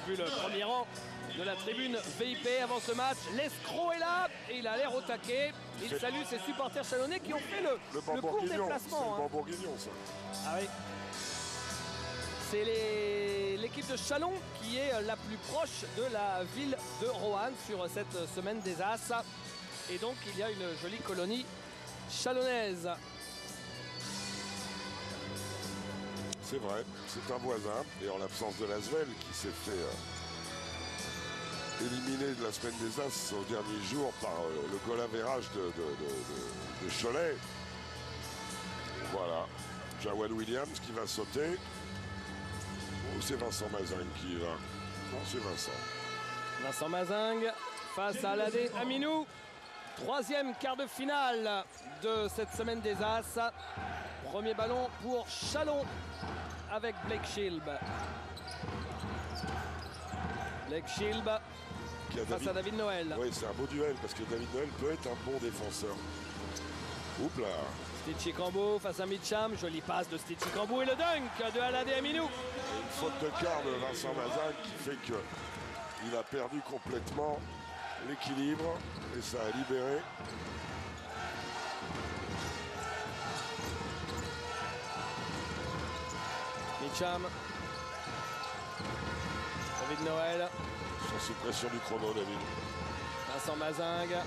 vu le premier rang de la tribune VIP avant ce match. L'escroc est là et il a l'air au taquet. Il salue ses supporters chalonnais qui ont fait le court déplacement. C'est le Bourguignon, ça. Ah oui. C'est l'équipe de Châlons qui est la plus proche de la ville de Roanne sur cette semaine des As. Et donc il y a une jolie colonie chalonnaise. C'est vrai, c'est un voisin. Et en l'absence de Lasvel qui s'est fait éliminer de la semaine des As au dernier jour par le goal avérage de Cholet. Voilà. Jawad Williams qui va sauter. Ou c'est Vincent Mazingue qui y va? Non, c'est Vincent. Vincent Mazingue face à Aladé Aminou. Troisième quart de finale de cette semaine des As. Premier ballon pour Châlons avec Blake Shilb. Blake Shilb face à David Noël. Oui, c'est un beau duel parce que David Noël peut être un bon défenseur. Oups là. Stitchy Cambo face à Mitcham. Jolie passe de Stitchy Cambo et le dunk de Aladé Aminou. Une faute de quart de Vincent Mazingue qui fait qu'il a perdu complètement l'équilibre et ça a libéré. Mitcham. David Noël. Sous pression du chrono, David. Vincent Mazingue.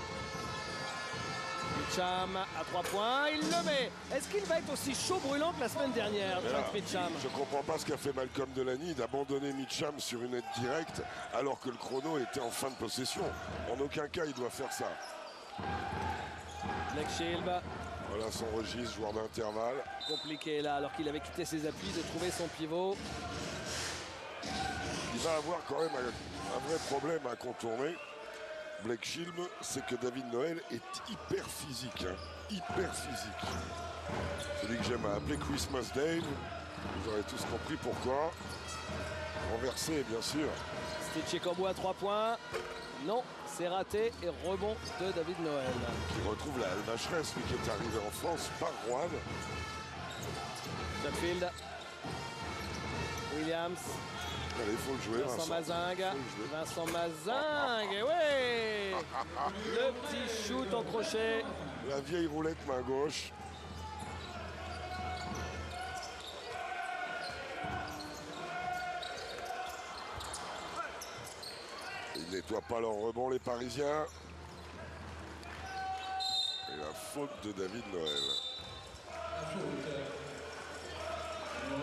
Mitcham à 3 points, il le met. Est-ce qu'il va être aussi chaud brûlant que la semaine dernière, Jack Mitcham? Je comprends pas ce qu'a fait Malcolm Delaney d'abandonner Mitcham sur une aide directe alors que le chrono était en fin de possession. En aucun cas il doit faire ça. Blake Shilb. Voilà son registre, joueur d'intervalle. Compliqué là, alors qu'il avait quitté ses appuis, de trouver son pivot. Il va avoir quand même un vrai problème à contourner. Blake Shilb, c'est que David Noël est hyper physique. Hein. Hyper physique. Celui que j'aime appeler Christmas Dave. Vous aurez tous compris pourquoi. Renversé, bien sûr. Stitchy Cambo à 3 points. Non, c'est raté et rebond de David Noël. Qui retrouve la vacheresse, lui qui est arrivé en France par Rouen. Chatfield. Williams. Allez, il faut le jouer, Vincent Mazingue. Vincent Mazingue, ouais. Le petit shoot en crochet. La vieille roulette main gauche. Ils nettoient pas leur rebond, les Parisiens. Et la faute de David Noël. La faute. Le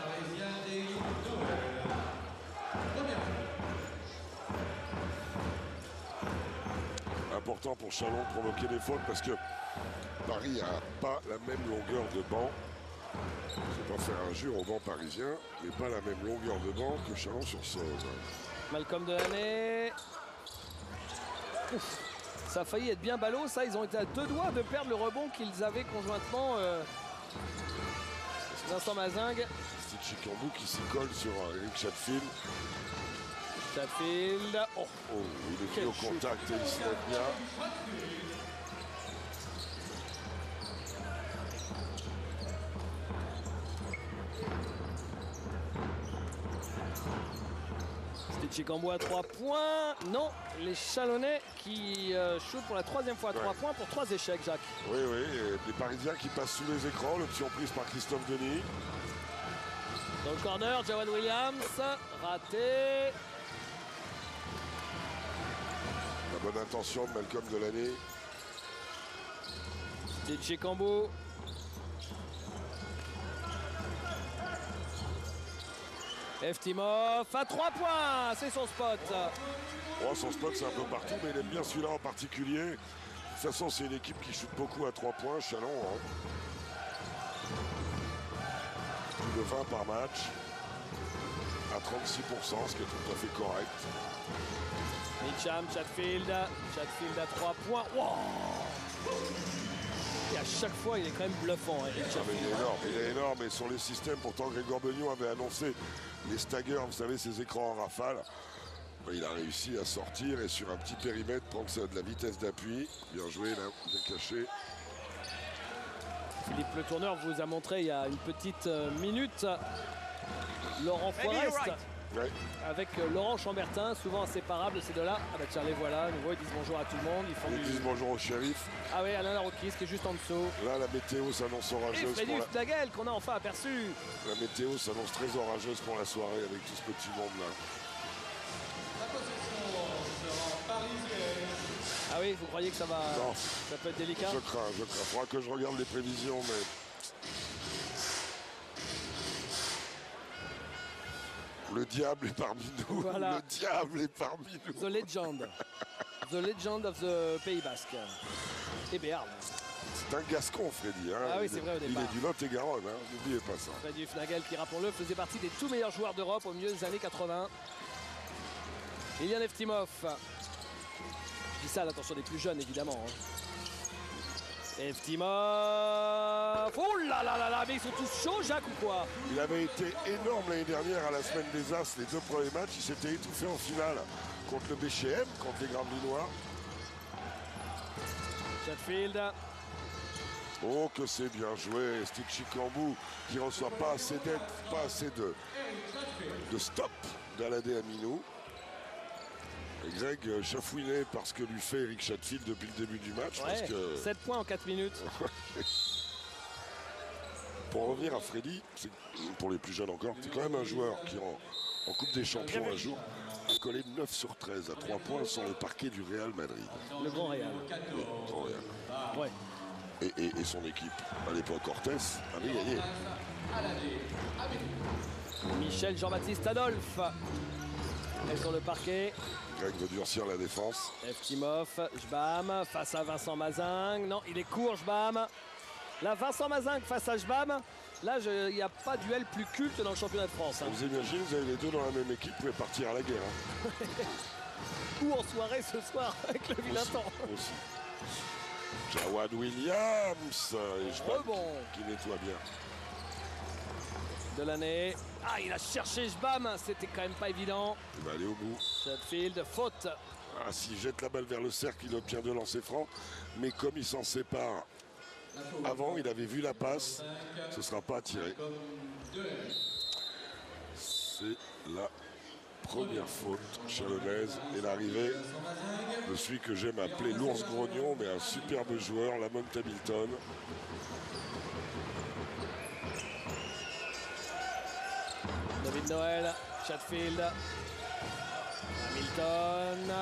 Parisien David Noël. Première faute. Important pour Châlons de provoquer des fautes parce que Paris n'a pas la même longueur de banc. Je ne vais pas faire injure au banc parisien, mais pas la même longueur de banc que Chalon-sur-Saône. Malcolm Delaney. Ouf. Ça a failli être bien ballot, ça. Ils ont été à 2 doigts de perdre le rebond qu'ils avaient conjointement. Vincent Mazingue. Stitchy Cambo qui s'y colle sur Eric Chatfield. Chatfield. Oh, il est mis au contact et il se lève bien. Stitchy Cambo à 3 points. Non, les Chalonnais qui shootent pour la 3e fois à 3 points pour 3 échecs, Jacques. Oui, oui, et les Parisiens qui passent sous les écrans, l'option prise par Christophe Denis. Dans le corner, Jawad Williams, raté. La bonne intention de Malcolm Delaney. Stitchy Cambo. Eftimov à 3 points, c'est son spot. Oh, son spot c'est un peu partout, mais il aime bien celui-là en particulier. De toute façon, c'est une équipe qui shoot beaucoup à 3 points, Châlons. Hein. Plus de 20 par match. À 36%, ce qui est tout à fait correct. Mitcham, Chatfield à 3 points. Wow. Et à chaque fois, il est quand même bluffant. Hein, il est énorme. Et sur les systèmes, pourtant, Grégoire Beugnon avait annoncé les staggers, vous savez, ces écrans en rafale. Il a réussi à sortir et sur un petit périmètre, prendre de la vitesse d'appui. Bien joué, là, bien caché. Philippe Le Tourneur vous a montré il y a une petite minute Laurent Forest Ouais. avec Laurent Chambertin, souvent inséparables ces deux-là. Ah bah tiens, les voilà, à nouveau, ils disent bonjour à tout le monde. Ils font Ils disent bonjour au shérif. Ah oui, Alain Larocquis qui est juste en dessous. Là, la météo s'annonce Et orageuse. Frédéric Nagel qu'on a enfin aperçu. La météo s'annonce très orageuse pour la soirée avec tout ce petit monde-là. La possession sera parisienne. Ah oui, vous croyez que ça va... Non. Ça peut être délicat? Je crains. Il faudra que je regarde les prévisions, mais... Le diable est parmi nous. Voilà. Le diable est parmi nous. The Legend. The Legend of the Pays Basque. Et Béarn. C'est un Gascon, Freddy. Hein. Ah oui, c'est vrai au Il départ. est du Lot-et-Garonne. Hein. N'oubliez pas ça. Frédéric Nagel qui, rappelons-le, faisait partie des tout meilleurs joueurs d'Europe au milieu des années 80. Ilian Eftimov. Je dis ça à l'attention des plus jeunes, évidemment. Hein. Eftimov. Oh là là là là, mais ils sont tous chauds, Jacques, ou quoi? Il avait été énorme l'année dernière à la semaine des As. Les 2 premiers matchs, il s'était étouffé en finale contre le BCM, contre les Gravlinois. Chatfield. Oh, que c'est bien joué. Stick Chikambou qui ne reçoit pas assez d'aide, pas assez de stop d'Aladé Aminou. Et Greg chafouiné par ce que lui fait Eric Chatfield depuis le début du match. Ouais, Parce que 7 points en 4 minutes. pour revenir à Freddy, pour les plus jeunes encore, c'est quand même un joueur qui en Coupe des Champions un jour a collé 9 sur 13 à 3 points sur le parquet du Real Madrid. Le Grand Real. Le Grand Real. Ouais. Et son équipe, à l'époque Cortés, avait gagné. Michel Jean-Baptiste Adolphe est sur le parquet. Greg veut durcir la défense. Eftimov, Jbam face à Vincent Mazingue. Non, il est court, Jbam. Là, Vincent Mazingue face à Jbam. Là, il n'y a pas duel plus culte dans le championnat de France. Hein. Vous imaginez, vous avez les deux dans la même équipe, vous pouvez partir à la guerre. Hein. Ou en soirée ce soir avec le vilain temps. Aussi. Jawad Williams et Jbam Rebond qui nettoie bien. de l'année. Ah, il a cherché Jbam, c'était quand même pas évident. Il va aller au bout. Chatfield, faute. Ah, s'il jette la balle vers le cercle, il obtient 2 lancers francs. Mais comme il s'en sépare avant, il avait vu la passe. Ce ne sera pas tiré. C'est la première faute chalonnaise et l'arrivée de celui que j'aime appeler l'ours grognon, mais un superbe joueur, Lamont Hamilton. David Noël, Chatfield, Hamilton.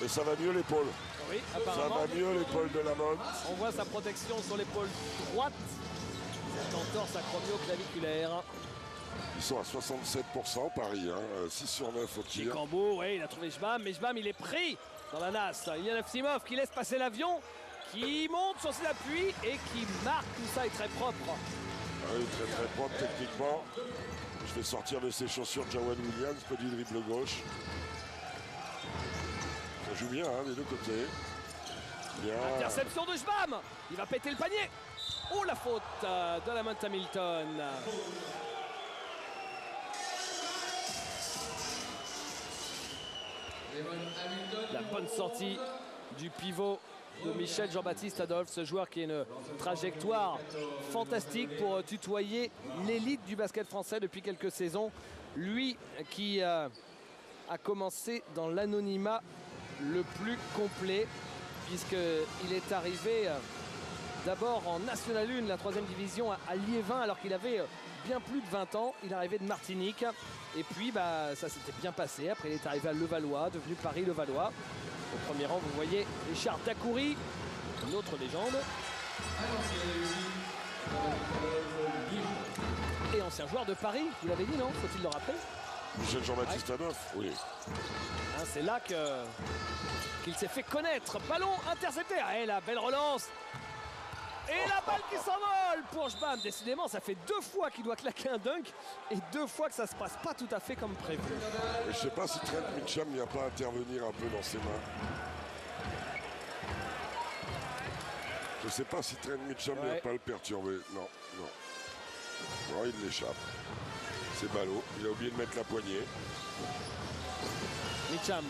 Et ça va mieux l'épaule. Oui, Ça apparemment. va mieux l'épaule de Lamont. On voit sa protection sur l'épaule droite. Cette entorse acromio-claviculaire. Ils sont à 67% Paris, hein, 6 sur 9 au tir. Chikambo, oui, il a trouvé Jbam, mais Jbam, il est pris dans la nasse. Il y a Eftimov qui laisse passer l'avion, qui monte sur ses appuis et qui marque. Tout ça est très propre. Ah oui, très très propre techniquement. Je vais sortir de ses chaussures Jawad Williams, petit dribble gauche. Ça joue bien, hein, des deux côtés. Bien. Interception de Jbam. Il va péter le panier. Oh, la faute de Lamont Hamilton. La bonne sortie du pivot de Michel Jean-Baptiste Adolphe, ce joueur qui a une trajectoire fantastique pour tutoyer l'élite du basket français depuis quelques saisons. Lui qui a commencé dans l'anonymat le plus complet, puisqu'il est arrivé d'abord en National 1, la 3e division à Liévin, alors qu'il avait bien plus de 20 ans. Il est arrivé de Martinique et puis ça s'était bien passé. Après, il est arrivé à Levallois, devenu Paris-Levallois. Au premier rang, vous voyez Richard Dacoury, une autre légende. Et ancien joueur de Paris, vous l'avez dit, non? Faut-il le rappeler? Michel Jean-Baptiste Adolphe, oui. Hein, c'est là qu'il s'est fait connaître. Ballon intercepté. Ah, et la belle relance. Et la balle qui s'envole pour Jbam. Décidément, ça fait 2 fois qu'il doit claquer un dunk et 2 fois que ça se passe pas tout à fait comme prévu. Et je sais pas si Trent Mitcham ne vient pas intervenir un peu dans ses mains. Je sais pas si Trent Mitcham ne vient pas le perturber. Non, non. Non, il l'échappe. C'est ballot. Il a oublié de mettre la poignée. Mitcham.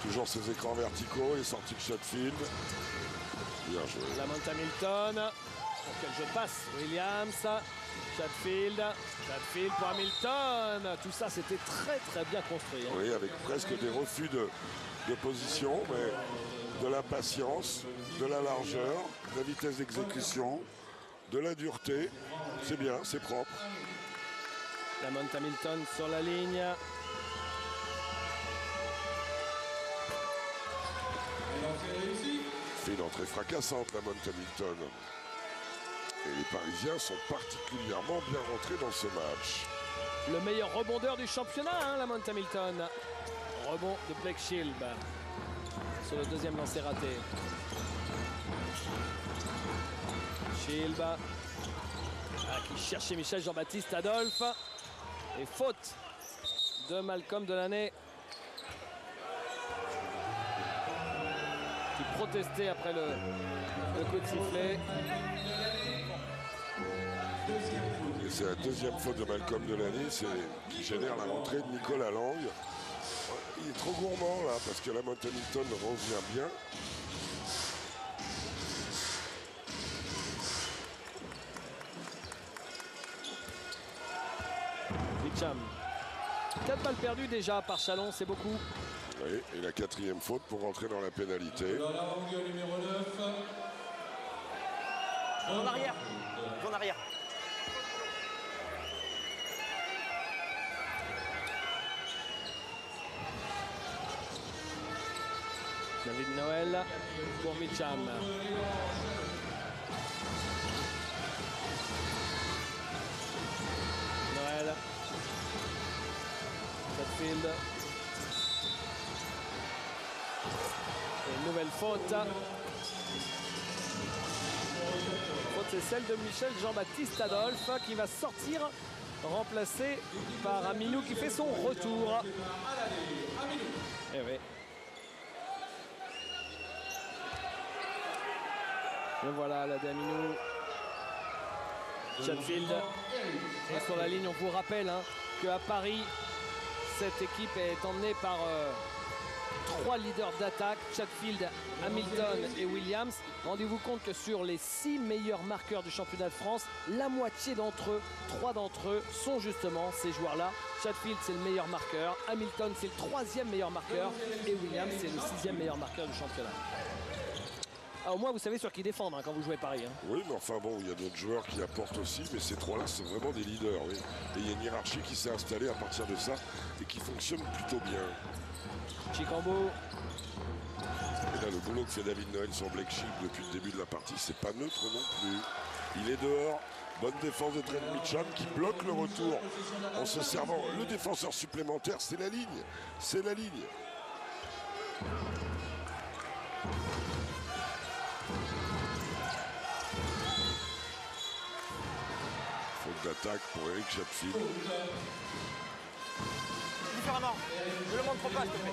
Toujours ses écrans verticaux. Il est sorti de Chatfield. Bien joué. Lamont Hamilton. Pour quel jeu de passe? Williams. Chatfield pour Hamilton. Tout ça, c'était très bien construit. Hein. Oui, avec presque des refus de position, mais de la patience, de la largeur, de la vitesse d'exécution, de la dureté. C'est bien, c'est propre. Lamont Hamilton sur la ligne. Fait une entrée fracassante, Lamont Hamilton. Et les Parisiens sont particulièrement bien rentrés dans ce match. Le meilleur rebondeur du championnat, hein, Lamont Hamilton. Rebond de Blake Shield sur le deuxième lancé raté. Shield qui cherchait Michel Jean-Baptiste Adolphe. Et faute de Malcolm Delaney, qui protestait après le coup de sifflet. Et c'est la deuxième faute de Malcolm Delaney qui génère la rentrée de Nicolas Lang. Il est trop gourmand là parce que Lamont Hamilton revient bien. Mitcham. 4 balles perdues déjà par Chalon, c'est beaucoup. Oui, et la quatrième faute pour rentrer dans la pénalité. Dans la longueur numéro 9. En arrière. En arrière. David Noël pour Mitcham. Noël. Chatfield. Et une nouvelle faute. Faute, c'est celle de Michel Jean-Baptiste Adolphe qui va sortir, remplacé par Aminou qui fait son retour. Eh oui. Et voilà la Aminou. Chatfield est sur la ligne. On vous rappelle hein, qu'à Paris, cette équipe est emmenée par 3 leaders d'attaque, Chatfield, Hamilton et Williams. Rendez-vous compte que sur les 6 meilleurs marqueurs du championnat de France, la moitié d'entre eux, 3 d'entre eux, sont justement ces joueurs-là. Chatfield, c'est le meilleur marqueur, Hamilton, c'est le 3e meilleur marqueur et Williams, c'est le 6e meilleur marqueur du championnat. Ah, au moins, vous savez sur qui défendre hein, quand vous jouez Paris. Hein. Oui, mais enfin bon, il y a d'autres joueurs qui apportent aussi, mais ces 3-là, c'est vraiment des leaders. Oui. Et il y a une hiérarchie qui s'est installée à partir de ça et qui fonctionne plutôt bien. Chicambo. Et là, le boulot que fait David Noël sur Blake Shield depuis le début de la partie, c'est pas neutre non plus. Il est dehors. Bonne défense de Trent Mitcham qui bloque le retour en se servant. Le défenseur supplémentaire, c'est la ligne. C'est la ligne. Faute d'attaque pour Eric Chatfield. Différemment. Ne le montre pas, s'il te plaît.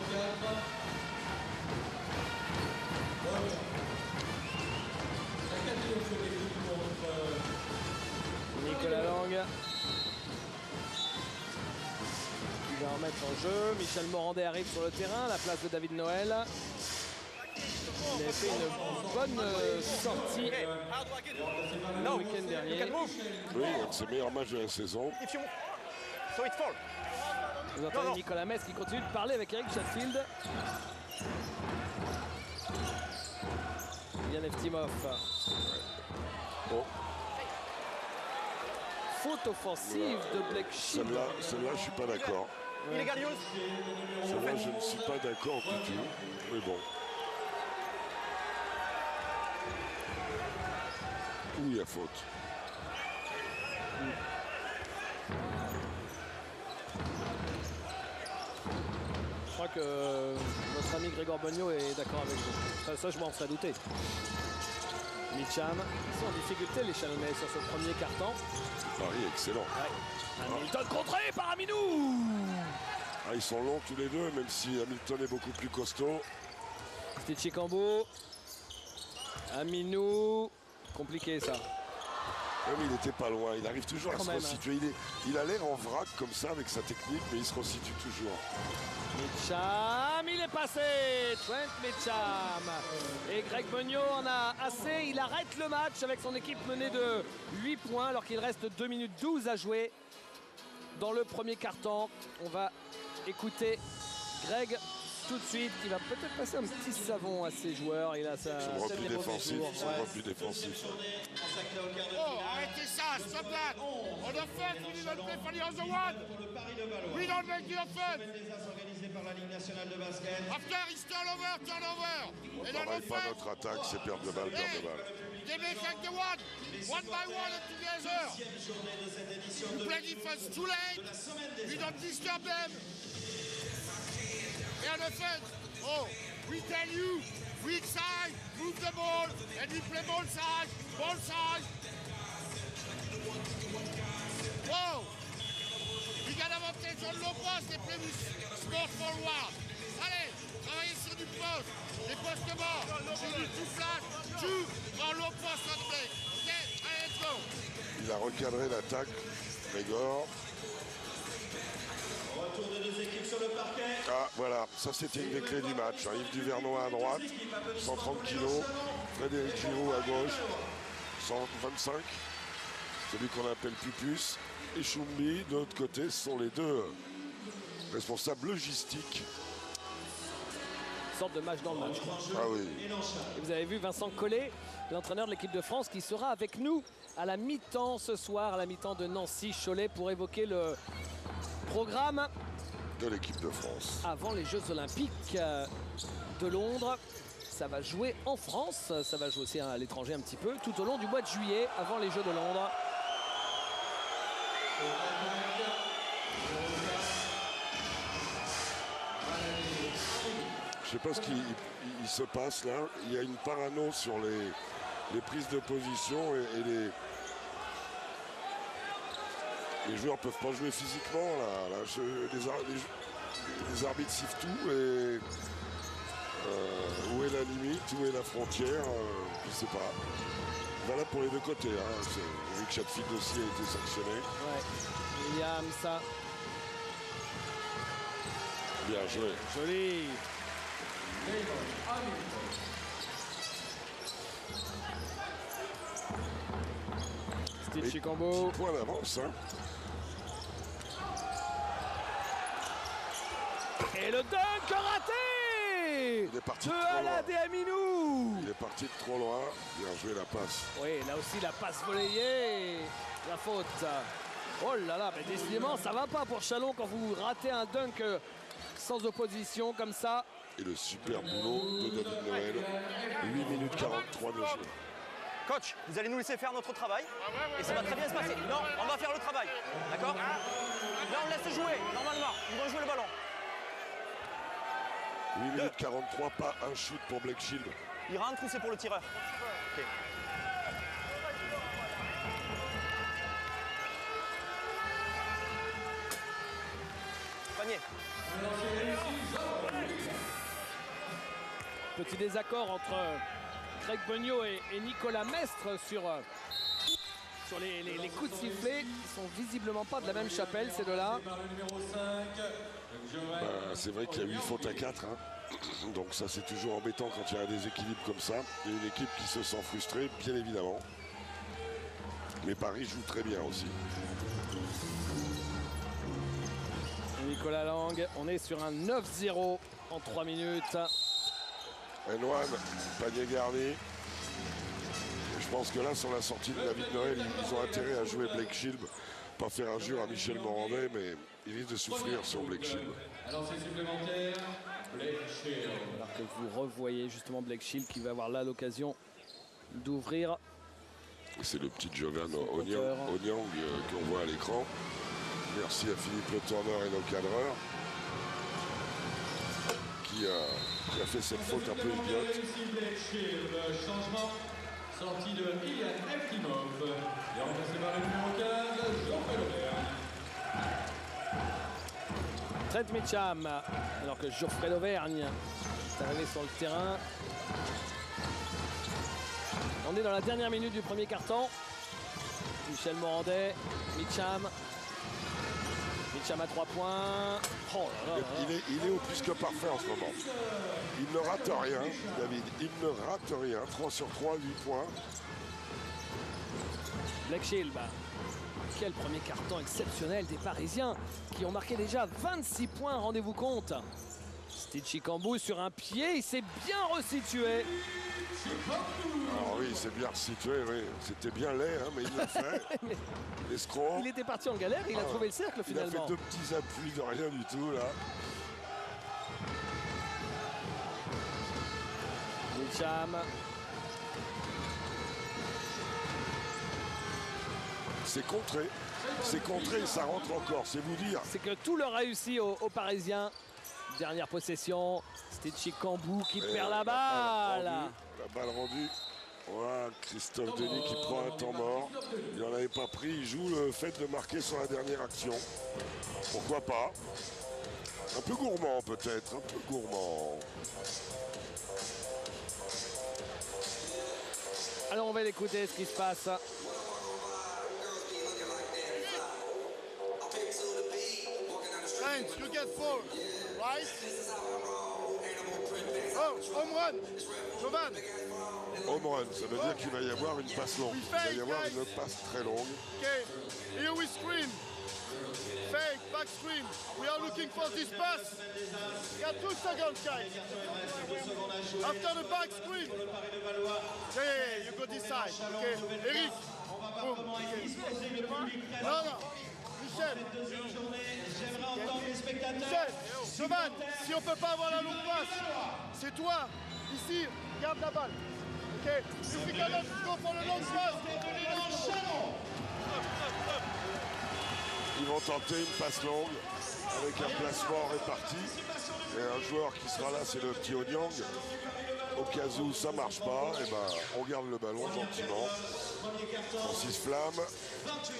Nicolas Lang qui va remettre en jeu. Michel Morandé arrive sur le terrain à la place de David Noël. Il a fait une bonne sortie le week-end dernier. Oui, un de ses meilleurs matchs de la saison. So it's fall. Vous entendez Nicolas Metz qui continue de parler avec Eric Chatfield. Yann Eftimov. Bon. Faute offensive de Blake Shield. Celle-là, je suis pas d'accord. Illegal use. Celle-là, je ne suis pas d'accord du tout. Mais bon. Où il y a faute. Je crois que notre ami Grégor Beugnot est d'accord avec vous. Ça, je m'en ferais douter. Mitcham, ils sont en difficulté les Chalonnais sur ce premier carton. Paris excellent. Ouais. Hamilton contré par Aminou. Ah, ils sont longs tous les deux, même si Hamilton est beaucoup plus costaud. C'était Chicambo. Aminou. Compliqué ça. Oui, mais il n'était pas loin. Il arrive toujours à Quand se même, resituer. Il a l'air en vrac comme ça avec sa technique, mais il se resitue toujours. Mitcham, il est passé. Trent Mitcham. Et Greg Bonio en a assez. Il arrête le match avec son équipe menée de 8 points alors qu'il reste 2 minutes 12 à jouer dans le premier quart-temps. On va écouter Greg tout de suite. Il va peut-être passer un petit savon à ses joueurs. Il a sa Son repli défensif. Son repli défensif. Oh, arrêtez ça, stop that! On offense, we didn't play for the other one! We don't make the offense! After it's turnover! On And ne on travaille pas offense, notre attaque, c'est perdre de balle, perdre de balle. they make like the one by one and together! We play defense too late! We don't disturb them! And offense, oh, we tell you, weak side, move the ball, and we play ball side! Wow! We got avantage on low post et play with sport forward. Allez, travaillez sur du poste, des postes morts, sur du tout flash, tout en low post on play. Ok, allez, let's go! Il a recadré l'attaque, Grégor. Retour de deux équipes sur le parquet. Ah, voilà, ça c'était une des clés du match. Yves Duvernois à droite, 130 kg. Frédéric Giroud à gauche, 125. Celui qu'on appelle Pupus. Et Chumbi, de l'autre côté, ce sont les deux responsables logistiques. Une sorte de match dans le match. Ah oui. Et vous avez vu Vincent Collet, l'entraîneur de l'équipe de France, qui sera avec nous à la mi-temps ce soir, à la mi-temps de Nancy-Cholet, pour évoquer le programme De l'équipe de France. avant les Jeux Olympiques de Londres. Ça va jouer en France, ça va jouer aussi à l'étranger un petit peu, tout au long du mois de juillet, avant les Jeux de Londres. Je sais pas ce qui il se passe là. Il y a une parano sur les prises de position et les joueurs peuvent pas jouer physiquement là. Les arbitres sifflent tout et où est la limite, où est la frontière, je sais pas. Voilà pour les deux côtés. Hein. Vu que Chatfield aussi a été sanctionné. Ouais. William, ça. Bien joué. Joli. Steve Et Chicambo. petit point d'avance. Hein. Et le dunk raté Il est parti de de trop loin. Alade Aminou. Il est parti de trop loin. Bien joué la passe. Oui, là aussi la passe volleyée. La faute. Oh là là, mais décidément ça va pas pour Chalon quand vous ratez un dunk sans opposition comme ça. Et le super boulot de David Noël. 8 minutes 43 de jeu. Coach, vous allez nous laisser faire notre travail et ça va très bien se passer. Non, on va faire le travail. D'accord? Là, on laisse jouer. Normalement, ils vont jouer le ballon. 8 minutes 43, pas un shoot pour Blake Shield. Il rentre ou c'est pour le tireur? Ok. Panier. Petit désaccord entre Greg Bonio et Nicolas Mestre sur les coups de sifflet qui sont visiblement pas de la même chapelle, ces deux-là. C'est vrai qu'il y a 8 fautes à 4. Hein. Donc ça c'est toujours embêtant quand il y a un déséquilibre comme ça. Et une équipe qui se sent frustrée, bien évidemment. Mais Paris joue très bien aussi. Nicolas Lang, on est sur un 9-0 en 3 minutes. N1, panier garni. Je pense que là, sur la sortie de David Noël, ils ont intérêt à jouer Blake Shield. Pas faire injure à Michel Morandais, mais il risque de souffrir sur Blake Shield. Alors c'est supplémentaire, Blake Shield. Alors que vous revoyez justement Blake Shield qui va avoir là l'occasion d'ouvrir. C'est le petit Jovan Onyang qu'on voit à l'écran. Merci à Philippe Le Tourneur et nos cadreurs qui a fait cette faute un peu idiote. Réussi Blake Shield, changement, sortie de Ian Eftimov. Et remplacé par le numéro 15, Geoffrey Lauvergne. Trent Mitcham, alors que Geoffrey Lauvergne est arrivé sur le terrain. On est dans la dernière minute du premier quart-temps. Michel Morandais, Mitcham. Hicham à 3 points. Oh là là là. Il est au plus que parfait en ce moment. Il ne rate rien, David. Il ne rate rien. 3 sur 3, 8 points. Black Shield, quel premier carton exceptionnel des Parisiens qui ont marqué déjà 26 points, rendez-vous compte. Stitchy Kambou sur un pied, il s'est bien resitué. Alors oui, il s'est bien resitué, oui. C'était bien laid, hein, mais il l'a fait. L'escroc. Il était parti en galère, il a trouvé le cercle finalement. Il a fait 2 petits appuis de rien du tout, là. Hicham. C'est contré, ça rentre encore, c'est vous dire. C'est que tout leur réussit aux Parisiens. Dernière possession, Stitchy Kambou qui perd la balle. La balle rendue. Voilà, Christophe Denis qui prend un temps mort. Il n'en avait pas pris, il joue le fait de marquer sur la dernière action. Pourquoi pas? Un peu gourmand peut-être, un peu gourmand. Alors on va l'écouter ce qui se passe. Sainz, you get 4, right? Oh, home run. Jovan. Home run, ça veut dire qu'il va y avoir une passe longue. Il va y avoir une passe très longue. Okay, here we screen. Fake, back screen. We are looking for this pass. You got 2 seconds, guys. After the back screen. Yeah, you go this side. Okay, Eric. Boom. Okay. Non. Michel, Jovan, si on peut pas avoir la longue passe, c'est toi. Ici, garde la balle. Ok, if we cannot go for the long pass. Ils vont tenter une passe longue avec un placement réparti. Et un joueur qui sera là, c'est le petit Onyang. Au cas où ça marche pas, et on garde le ballon gentiment. Francis Flamme,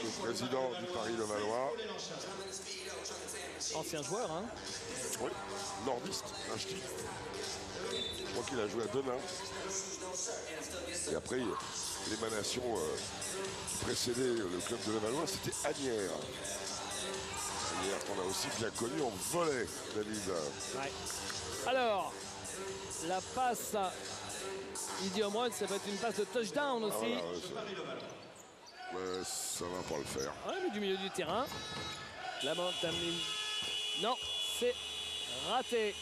le président du Paris Levallois. Ancien joueur, hein? Oui, nordiste, un ch'ti. Je crois qu'il a joué à Denain. Et après, l'émanation qui précédait le club de Levallois, c'était Agnières. Agnières qu'on a aussi bien connu en volley, David. Ouais. Alors, la passe, il dit au moins, ça peut être une passe de touchdown aussi. Ouais, ça va pas le faire. Ouais, mais du milieu du terrain. La Hamilton. Non, c'est raté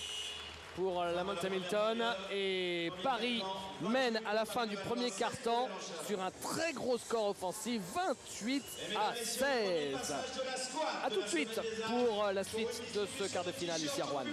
pour la Hamilton. Et Paris mène à la fin du premier quart-temps sur un très gros score offensif, 28-16. A tout de suite pour la suite de ce quart de finale ici à Rouen.